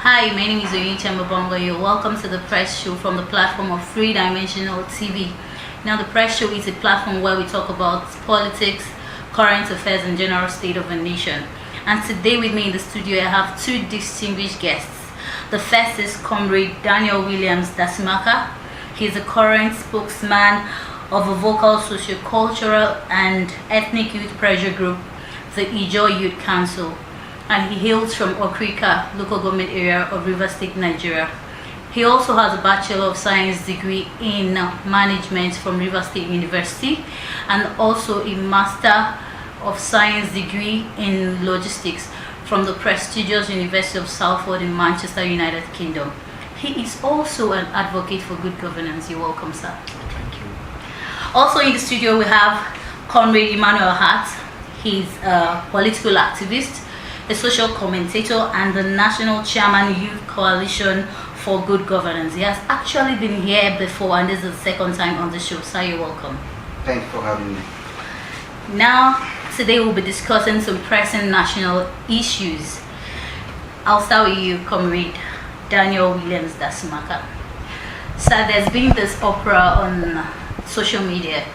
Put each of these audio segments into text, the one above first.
Hi, my name is Oyinche Mbongo. You're welcome to the press show from the platform of Three Dimensional TV. Now, the press show is a platform where we talk about politics, current affairs, and general state of a nation. And today with me in the studio, I have two distinguished guests. The first is Comrade Daniel Williams Dasimaka. He's the current spokesman of a vocal socio-cultural and ethnic youth pressure group, the Ijaw Youth Council, and he hails from Okrika, local government area of Rivers State, Nigeria. He also has a Bachelor of Science degree in management from Rivers State University and also a Master of Science degree in logistics from the prestigious University of Salford in Manchester, United Kingdom. He is also an advocate for good governance. You're welcome, sir. Thank you. Also in the studio we have Comrade Emmanuel Hart. He's a political activist, a social commentator, and the National Chairman Youth Coalition for Good Governance. He has actually been here before, and this is the second time on the show. So you're welcome. Thank you for having me. Now, today we'll be discussing some pressing national issues. I'll start with you, Comrade Daniel Williams Dasimaka. So there's been this opera on social media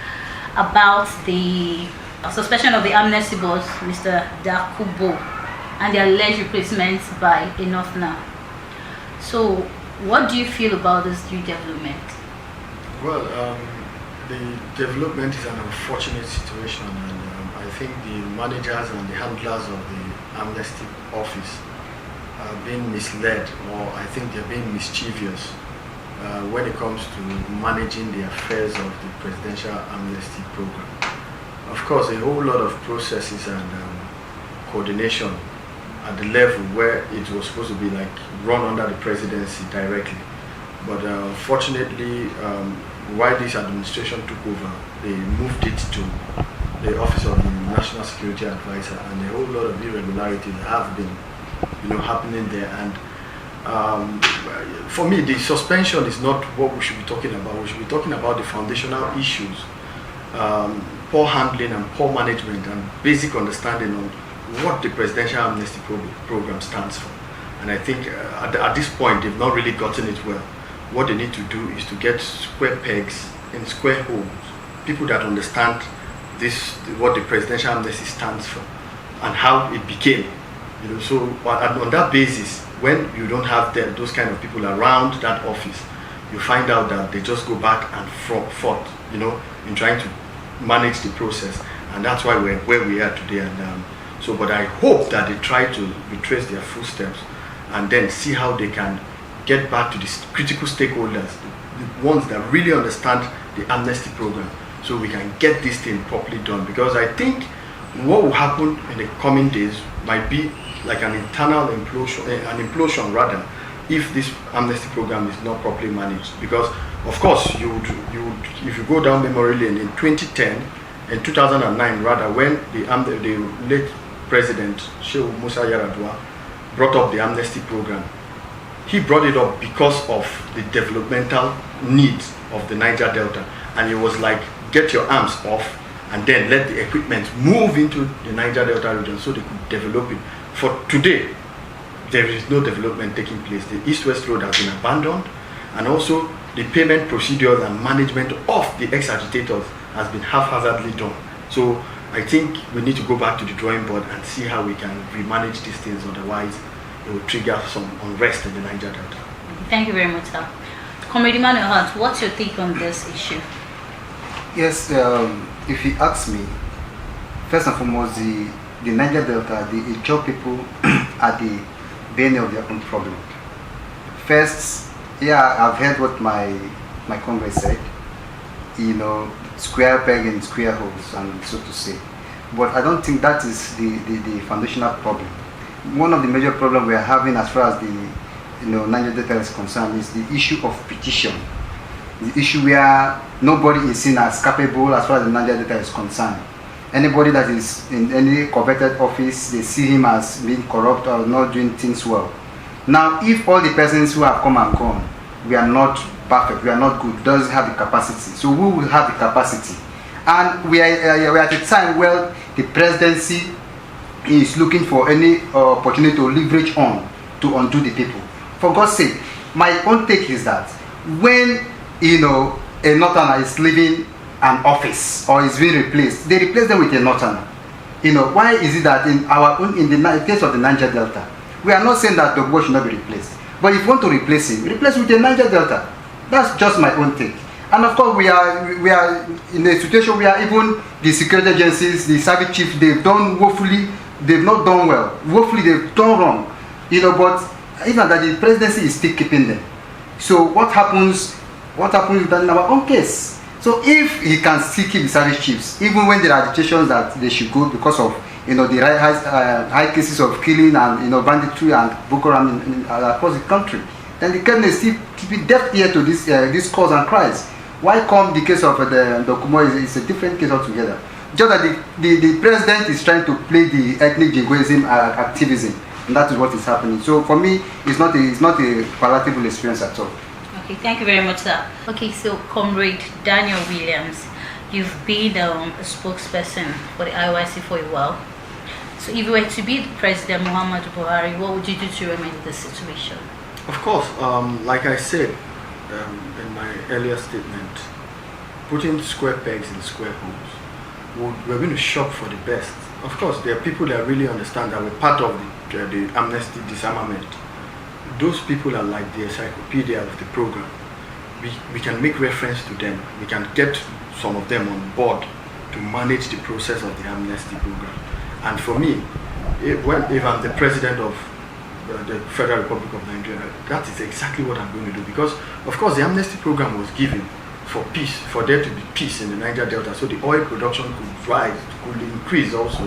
about the suspension of the amnesty boss, Mr. Dakubo, and the alleged replacement by a Northerner. So, what do you feel about this new development? Well, the development is an unfortunate situation, and I think the managers and the handlers of the amnesty office are being misled, or I think they're being mischievous when it comes to managing the affairs of the presidential amnesty program. Of course, a whole lot of processes and coordination at the level where it was supposed to be like run under the presidency directly. But unfortunately, while this administration took over, they moved it to the office of the National Security Advisor, and a whole lot of irregularities have been happening there. And for me, the suspension is not what we should be talking about. We should be talking about the foundational issues, poor handling and poor management, and basic understanding on what the Presidential Amnesty Program stands for. And I think at this point, they've not really gotten it well. What they need to do is to get square pegs in square holes, people that understand what the Presidential Amnesty stands for and how it became. So on that basis, when you don't have those kind of people around that office, you find out that they just go back and forth, in trying to manage the process. And that's why we're where we are today. And but I hope that they try to retrace their footsteps and then see how they can get back to the critical stakeholders, the ones that really understand the amnesty program, so we can get this thing properly done. Because I think what will happen in the coming days might be like an internal implosion rather, if this amnesty program is not properly managed. Because of course, if you go down memory lane, in 2010, in 2009 rather, when the late President Shehu Musa Yar'Adua brought up the amnesty program, he brought it up because of the developmental needs of the Niger Delta, and it was like, get your arms off and then let the equipment move into the Niger Delta region so they could develop it. For today, there is no development taking place. The East-West Road has been abandoned, and also the payment procedures and management of the ex-agitators has been haphazardly done. So I think we need to go back to the drawing board and see how we can remanage these things, otherwise it will trigger some unrest in the Niger Delta. Thank you very much, sir. Comrade Emmanuel Hart, what's your take on this issue? Yes, if you ask me, first and foremost, the Niger Delta, the Ijaw people are the bane of their own problem. First, I've heard what my Congress said, square peg in square holes, and so to say. But I don't think that is the foundational problem. One of the major problems we are having as far as the Niger Delta is concerned is the issue of petition. The issue where nobody is seen as capable as far as the Niger Delta is concerned. Anybody that is in any coveted office, they see him as being corrupt or not doing things well. Now, if all the persons who have come and gone, we are not perfect, we are not good, doesn't have the capacity. So who will have the capacity? And we are at a time where the presidency is looking for any opportunity to leverage on to undo the people. For God's sake, my own take is that when a northerner is leaving an office or is being replaced, they replace them with a northerner. Why is it that in the case of the Niger Delta, we are not saying that Dogbo should not be replaced, but if you want to replace him, replace with a Niger Delta. That's just my own take. And of course, we are in a situation where even the security agencies, the service chiefs, they've done woefully. They've not done well. Woefully, they've done wrong. But even that the presidency is still keeping them. So what happens with that in our own case? So if he can still keep the service chiefs, even when there are agitations that they should go because of the high cases of killing and banditry and Boko Haram across the country, then the cabinet still keep deaf ear to this calls and cries. Why come the case of the Dokumo is a different case altogether? Just that the president is trying to play the ethnic jingoism activism, and that is what is happening. So for me, it's not a palatable experience at all. Okay, thank you very much, sir. Okay, so Comrade Daniel Williams, you've been a spokesperson for the IYC for a while. So if you were to be the President Muhammadu Buhari, what would you do to remedy the situation? Of course, like I said in my earlier statement, putting square pegs in square holes, we're going to shop for the best. Of course, there are people that really understand that we're part of the amnesty disarmament. Those people are like the encyclopedia of the program. We can make reference to them. We can get some of them on board to manage the process of the amnesty program. And for me, if I'm the president of the Federal Republic of Nigeria, that is exactly what I'm going to do. Because, of course, the amnesty program was given for peace, for there to be peace in the Niger Delta, so the oil production could rise, could increase also,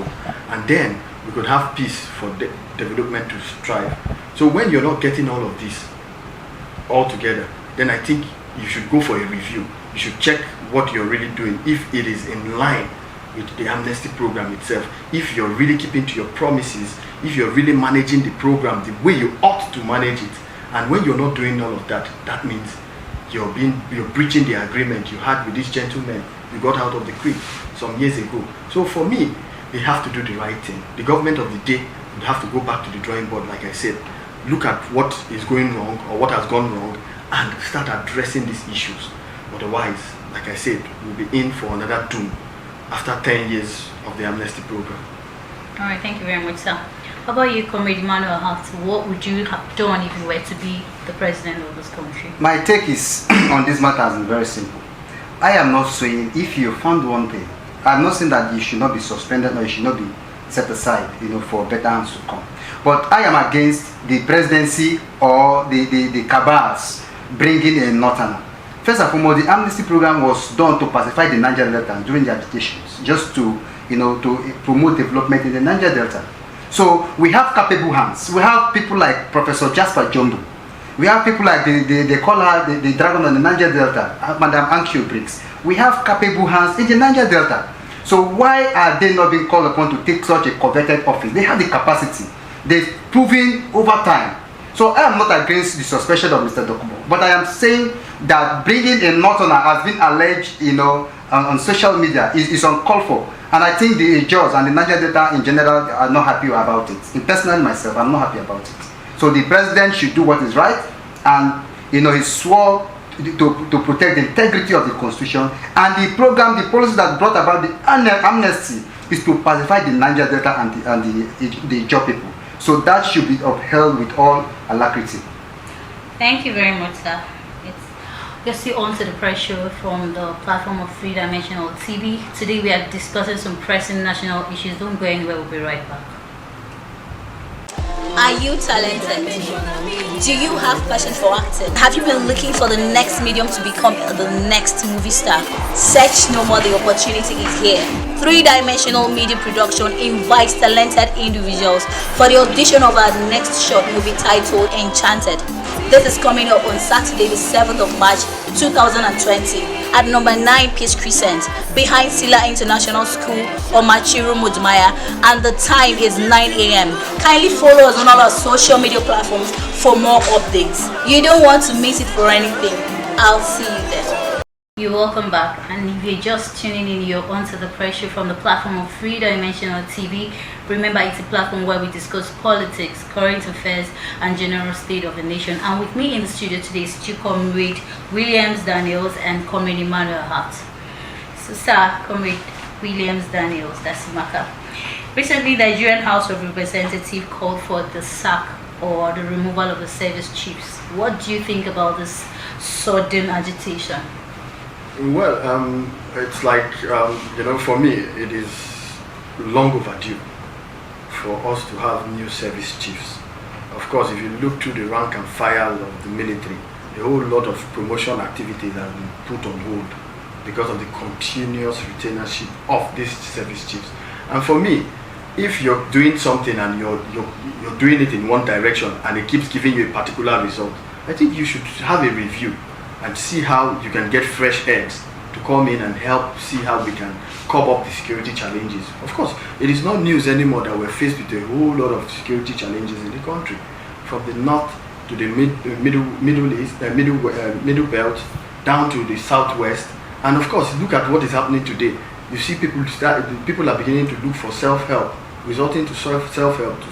and then we could have peace for development to strive. So when you're not getting all of this all together, then I think you should go for a review. You should check what you're really doing, if it is in line with the amnesty program itself, if you're really keeping to your promises, if you're really managing the program the way you ought to manage it. And when you're not doing all of that, that means you're breaching the agreement you had with these gentlemen you got out of the creek some years ago. So for me, they have to do the right thing. The government of the day would have to go back to the drawing board, like I said, look at what is going wrong or what has gone wrong and start addressing these issues. Otherwise, like I said, we'll be in for another doom after 10 years of the amnesty program. All right, thank you very much, sir. How about you, Comrade Emmanuel Hart? What would you have done if you were to be the president of this country? My take is on this matter is very simple. I am not saying if you found one thing, I'm not saying that you should not be suspended or you should not be set aside, for better hands to come. But I am against the presidency or the cabals bringing a northerner. First and foremost, the amnesty program was done to pacify the Niger Delta during the agitations, just to promote development in the Niger Delta. So we have capable hands. We have people like Professor Jasper Jumbo. We have people like they call her the dragon on the Niger Delta, Madam Ankyo Briggs. We have capable hands in the Niger Delta. So why are they not being called upon to take such a coveted office? They have the capacity. They've proven over time. So I am not against the suspension of Mr. Dokubo, but I am saying that bringing a northerner has been alleged, on social media is uncalled for. And I think the judge and the Niger Delta in general are not happy about it. And personally myself, I'm not happy about it. So the president should do what is right, and he swore to protect the integrity of the constitution, and the program, the policy that brought about the amnesty is to pacify the Niger Delta and the Ijaw people. So that should be upheld with all alacrity. Thank you very much, sir. We're still on to the press show from the platform of 3Dimensional TV. Today we are discussing some pressing national issues. Don't go anywhere, we'll be right back. Are you talented? Do you have passion for acting? Have you been looking for the next medium to become the next movie star? Search no more, the opportunity is here. 3Dimensional Media Production invites talented individuals for the audition of our next short movie titled Enchanted. This is coming up on Saturday, the 7th of March 2020 at number 9 Peace Crescent behind Sila International School or Machiru Mudmaya, and the time is 9 a.m. Kindly follow us on all our social media platforms for more updates. You don't want to miss it for anything. I'll see you there. You're welcome back, and if you're just tuning in, you're onto the pressure from the platform of 3-Dimensional TV. Remember, it's a platform where we discuss politics, current affairs, and general state of the nation. And with me in the studio today is Comrade Williams Daniels and Comrade Emmanuel Hart. So, sir, Comrade Williams Daniels, that's Maka. Recently, the Nigerian House of Representatives called for the sack or the removal of the service chiefs. What do you think about this sudden agitation? Well, it's like, for me, it is long overdue for us to have new service chiefs. Of course, if you look through the rank and file of the military, a whole lot of promotion activities have been put on hold because of the continuous retainership of these service chiefs. And for me, if you're doing something and you're doing it in one direction and it keeps giving you a particular result, I think you should have a review and see how you can get fresh heads to come in and help see how we can cope up the security challenges. Of course, it is not news anymore that we're faced with a whole lot of security challenges in the country, from the north to the middle east, middle belt, down to the southwest. And of course, look at what is happening today. You see people are beginning to look for self-help, resulting to self-help to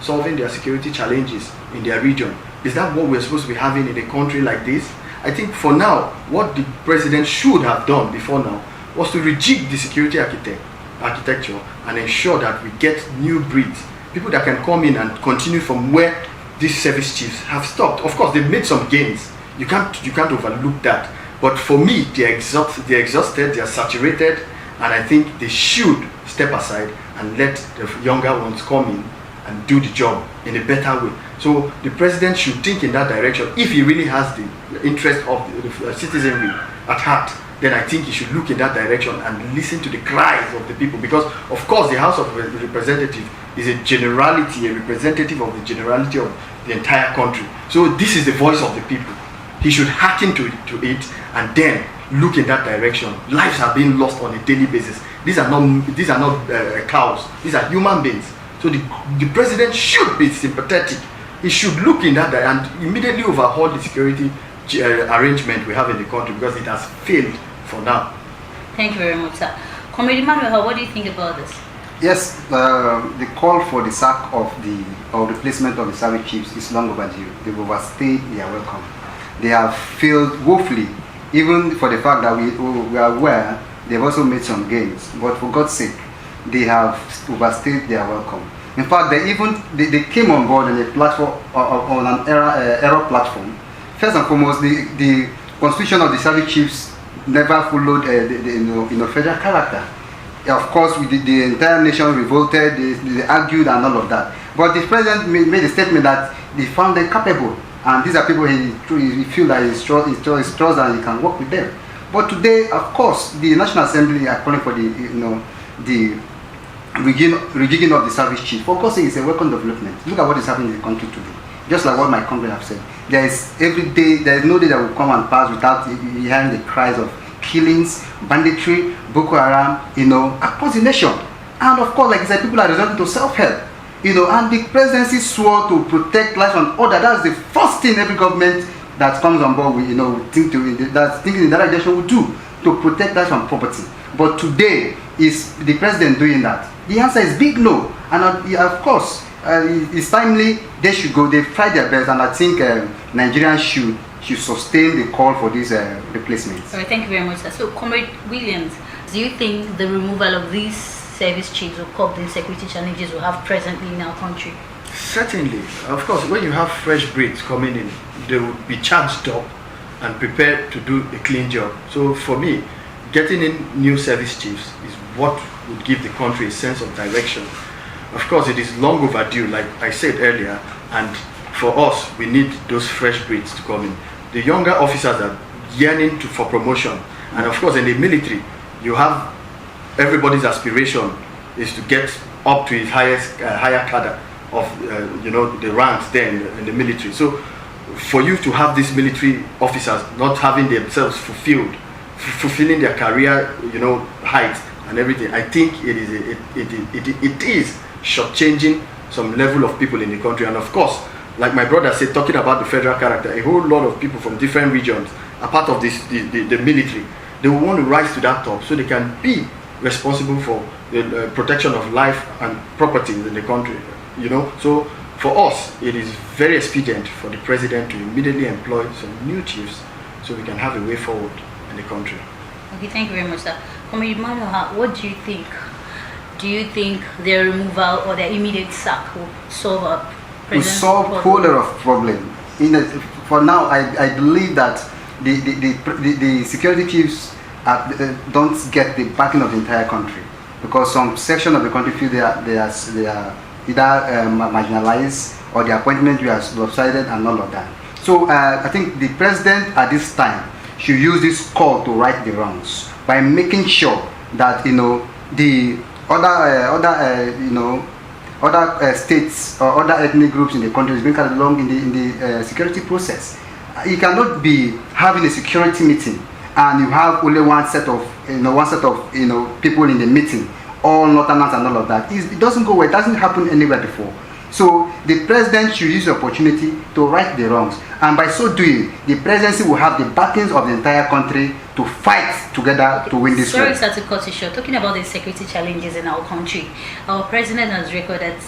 solving their security challenges in their region. Is that what we're supposed to be having in a country like this? I think for now, what the president should have done before now was to rejig the security architecture and ensure that we get new breeds, people that can come in and continue from where these service chiefs have stopped. Of course, they've made some gains. You can't overlook that. But for me, they're exhausted, they're saturated, and I think they should step aside and let the younger ones come in and do the job in a better way. So the president should think in that direction. If he really has the interest of the citizenry at heart, then I think he should look in that direction and listen to the cries of the people. Because of course the House of Representatives is a representative of the generality of the entire country. So this is the voice of the people. He should hearken to it and then look in that direction. Lives are being lost on a daily basis. These are not cows. These are human beings. So the president should be sympathetic. He should look in that and immediately overhaul the security arrangement we have in the country, because it has failed for now. Thank you very much, sir. Comrade Emmanuel, what do you think about this? Yes, the call for the sack of or replacement of the service chiefs is long overdue. They've overstayed their welcome. They have failed woefully, even for the fact that we are aware they've also made some gains. But for God's sake, they have overstayed their welcome. In fact, they came on board on a platform, on an error platform. First and foremost, the constitution of the service chiefs never followed federal character. Of course, the entire nation revolted, they argued and all of that. But the president made a statement that they found them capable, and these are people he feel that he trusts and he can work with them. But today, of course, the National Assembly are calling for the rejigging of the service chief. For God's sake, it's a welcome development. Look at what is happening in the country today. Just like what my comrade have said, there is no day that will come and pass without hearing the cries of killings, banditry, Boko Haram, across the nation. And of course, like I said, people are resorting to self-help. And the presidency swore to protect life and order. That's the first thing every government that comes on board with, thinking in that direction will do, to protect life and property. But today, is the president doing that? The answer is big no. And of course, it's timely they should go. They've tried their best, and I think Nigerians should sustain the call for these replacements. All right, thank you very much, sir. So, Comrade Williams, do you think the removal of these service chiefs will cope the security challenges we have presently in our country? Certainly. Of course, when you have fresh breeds coming in, they will be charged up and prepared to do a clean job. So for me, getting in new service chiefs is what would give the country a sense of direction. Of course, it is long overdue, like I said earlier, and for us, we need those fresh breeds to come in. The younger officers are yearning for promotion, and of course, in the military, you have everybody's aspiration is to get up to his higher cadre of the ranks there in the military. So, for you to have these military officers not having themselves fulfilling their career, heights and everything, I think it is shortchanging some level of people in the country. And of course, like my brother said, talking about the federal character, a whole lot of people from different regions are part of this, the military. They will want to rise to that top so they can be responsible for the protection of life and property in the country. So for us, it is very expedient for the president to immediately employ some new chiefs so we can have a way forward in the country. Okay, thank you very much, sir. Comrade Emmanuel, what do you think? Do you think their removal or their immediate sack will solve a To solve a whole lot of problem. For now, I believe that the security chiefs don't get the backing of the entire country, because some section of the country feel they are either marginalized or the appointment was lopsided and all of that. So I think the president at this time should use this call to right the wrongs by making sure that the other states or other ethnic groups in the country is being carried along in the security process. You cannot be having a security meeting and you have only one set of people in the meeting, all northerners and all of that. It doesn't go well. It doesn't happen anywhere before. So the president should use the opportunity to right the wrongs, and by so doing, the presidency will have the backings of the entire country to fight together to win this race. Sorry, to cut you short. Talking about the security challenges in our country, our president has recorded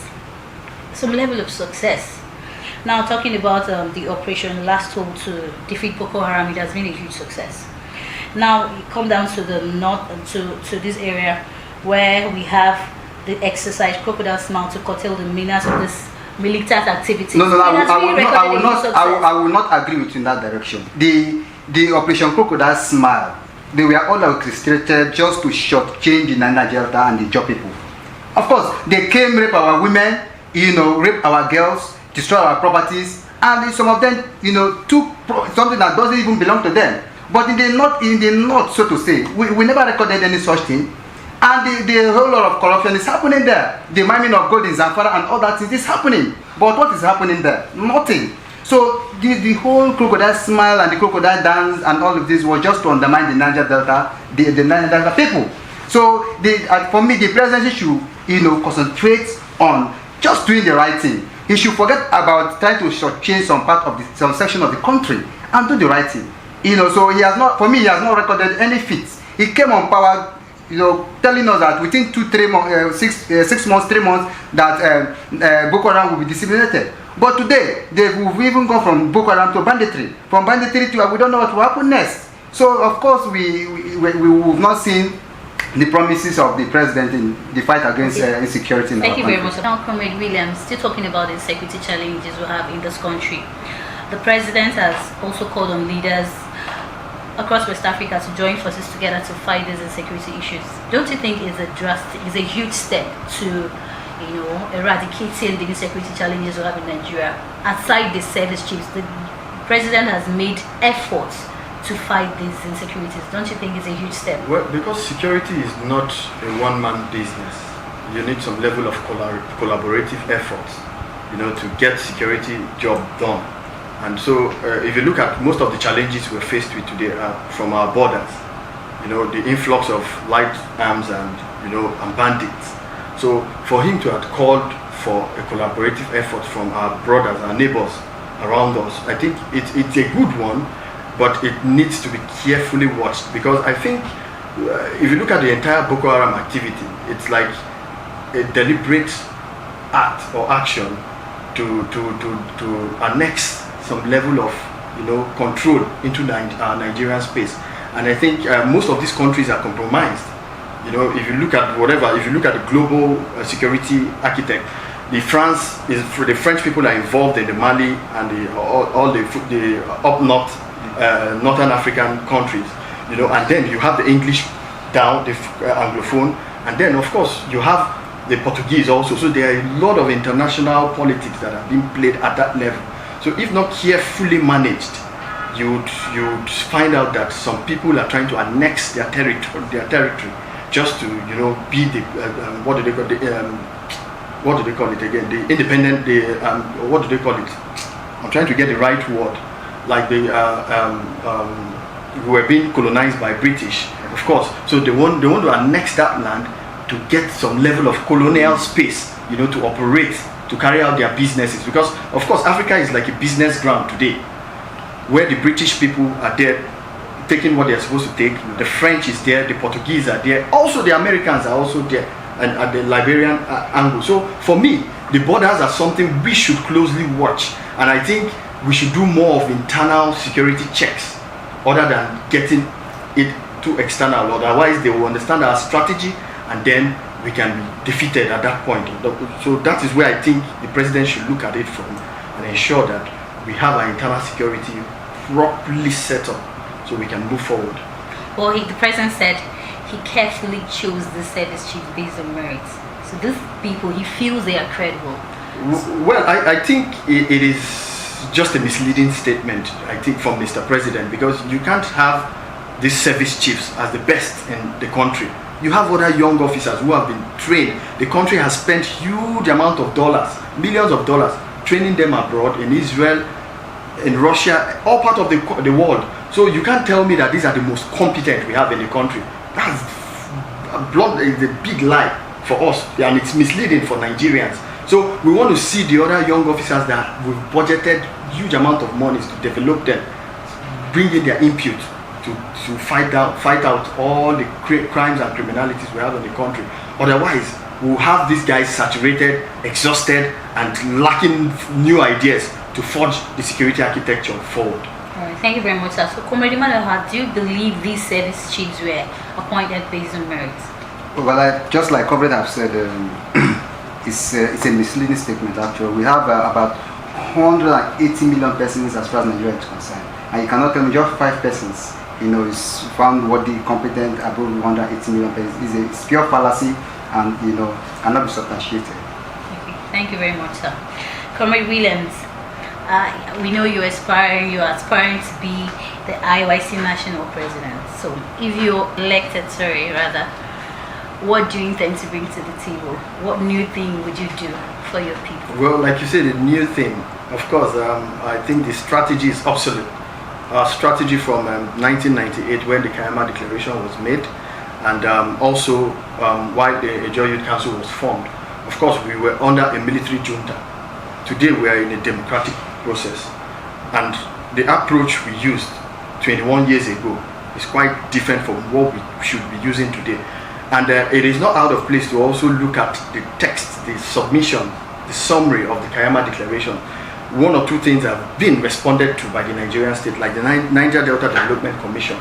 some level of success. Now, talking about the operation last tool to defeat Boko Haram, it has been a huge success. Now, you come down to the north, to this area where we have the exercise Crocodile Smile to curtail the menace of this militant activity. No, I will not agree with you in that direction. The Operation Crocodile Smile, they were all orchestrated just to shortchange the Niger Delta and the Joe people. Of course, they came, rape our women, rape our girls, destroy our properties, and some of them, took something that doesn't even belong to them. But in the north, so to say, we never recorded any such thing. And the whole lot of corruption is happening there. The mining of gold in Zamfara and all that is happening. But what is happening there? Nothing. So the whole Crocodile Smile and the Crocodile Dance and all of this was just to undermine the Niger Delta, the Niger Delta people. So for me, the presidency should concentrate on just doing the right thing. He should forget about trying to shortchange some section of the country and do the right thing. So he has not recorded any feats. He came on power, telling us that within 6 months, 3 months, that Boko Haram will be disseminated. But today, we've even gone from Boko Haram to banditry. From banditry to we don't know what will happen next. So, of course, we have not seen the promises of the president in the fight against insecurity in our country. Thank you very much. Now, Comrade Williams, still talking about the security challenges we have in this country. The president has also called on leaders across West Africa to join forces together to fight these insecurity issues. Don't you think it's a huge step to eradicating the insecurity challenges we have in Nigeria? Aside the service chiefs, the president has made efforts to fight these insecurities. Don't you think it's a huge step? Well, because security is not a one-man business. You need some level of collaborative efforts, to get security job done. And so, if you look at most of the challenges we're faced with today are from our borders. The influx of light arms and bandits. So, for him to have called for a collaborative effort from our brothers, our neighbors around us, I think it's a good one, but it needs to be carefully watched, because I think if you look at the entire Boko Haram activity, it's like a deliberate act or action to annex some level of control into Nigerian space, and I think most of these countries are compromised. If you look at the global security architect, the French people are involved in the Mali and all the up north northern African countries, and then you have the English down, the Anglophone, and then of course you have the Portuguese also. So there are a lot of international politics that are being played at that level. So if not carefully managed, you'd find out that some people are trying to annex their territory just to be the what do they call it again? The independent. What do they call it? I'm trying to get the right word. Like we were being colonized by British, of course. So they want to annex that land to get some level of colonial space, to operate to carry out their businesses, because of course Africa is like a business ground today, where the British people are there taking what they're supposed to take, the French is there, the Portuguese are there, also the Americans are also there, and at the Liberian angle. So for me, the borders are something we should closely watch, and I think we should do more of internal security checks other than getting it to external. Otherwise they will understand our strategy and then we can be defeated at that point. So that is where I think the president should look at it from and ensure that we have our internal security properly set up so we can move forward. Well, the president said he carefully chose the service chief based on merits. So these people, he feels they are credible. Well, I think it is just a misleading statement, I think, from Mr. President, because you can't have these service chiefs as the best in the country. You have other young officers who have been trained. The country has spent huge amount of dollars, millions of dollars, training them abroad in Israel, in Russia, all part of the world. So you can't tell me that these are the most competent we have in the country. That's a big lie for us, and it's misleading for Nigerians. So we want to see the other young officers that we've budgeted huge amount of monies to develop them, bring in their input to fight out all the crimes and criminalities we have in the country. Otherwise, we'll have these guys saturated, exhausted, and lacking new ideas to forge the security architecture forward. All right, thank you very much, sir. So, Comrade Emmanuel, do you believe these service chiefs were appointed based on merits? Well, just like Comrade have said, it's a misleading statement. Actually, we have about 180 million persons as far as Nigeria is concerned, and you cannot tell me just 5 persons, is found worthy, competent above 180 million persons. It's pure fallacy, and cannot be substantiated. Okay. Thank you very much, sir. Comrade Williams, we know you're aspiring to be the IYC national president. So, if you're elected, what do you intend to bring to the table? What new thing would you do for your people? Well, like you said, the new thing, of course, I think the strategy is obsolete. Our strategy from 1998, when the Kayama Declaration was made, and also while the Ejo Youth Council was formed, of course, we were under a military junta. Today, we are in a democratic process, and the approach we used 21 years ago is quite different from what we should be using today. And it is not out of place to also look at the text, the submission, the summary of the Kayama Declaration. One or two things have been responded to by the Nigerian state, like the Niger Delta Development Commission.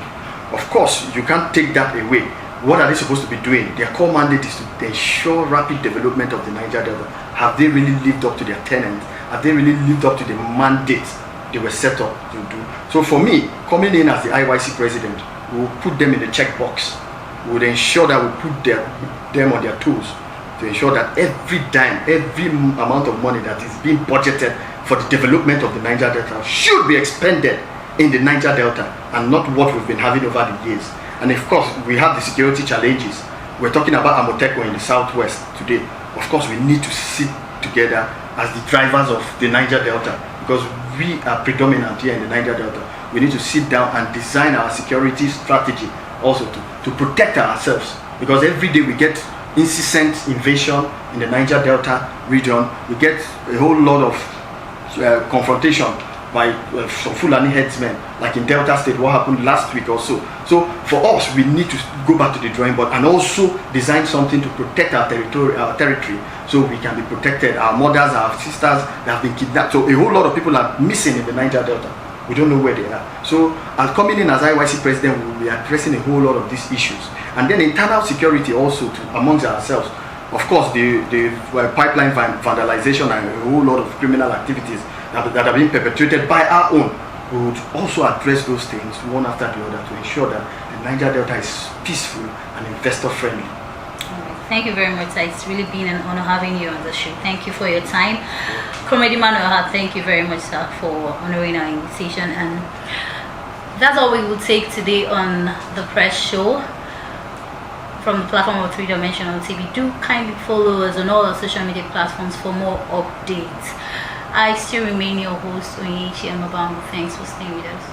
Of course, you can't take that away. What are they supposed to be doing? Their core mandate is to ensure rapid development of the Niger Delta. Have they really lived up to their tenets? Have they really lived up to the mandate they were set up to do? So for me, coming in as the IYC president, we will put them in the checkbox. We would ensure that we put them on their toes to ensure that every dime, every amount of money that is being budgeted for the development of the Niger Delta should be expended in the Niger Delta and not what we've been having over the years. And of course, we have the security challenges. We're talking about Amotekun in the southwest today. Of course, we need to sit together as the drivers of the Niger Delta, because we are predominant here in the Niger Delta. We need to sit down and design our security strategy also to protect ourselves, because every day we get incessant invasion in the Niger Delta region. We get a whole lot of confrontation by Fulani headsmen, like in Delta State, what happened last week or so. So for us, we need to go back to the drawing board and also design something to protect our territory, so we can be protected. Our mothers, our sisters, they have been kidnapped. So a whole lot of people are missing in the Niger Delta. We don't know where they are. So as coming in as IYC president, we will be addressing a whole lot of these issues. And then internal security also amongst ourselves. Of course, the pipeline vandalization and a whole lot of criminal activities that are being perpetrated by our own. We would also address those things one after the other to ensure that the Niger Delta is peaceful and investor friendly. Thank you very much, sir. It's really been an honor having you on the show. Thank you for your time. Comrade Emmanuel, thank you very much, sir, for honoring our invitation. And that's all we will take today on the press show from the platform of 3Dimensional TV. Do kindly follow us on all our social media platforms for more updates. I still remain your host, Onyechi Amabangu. Thanks for staying with us.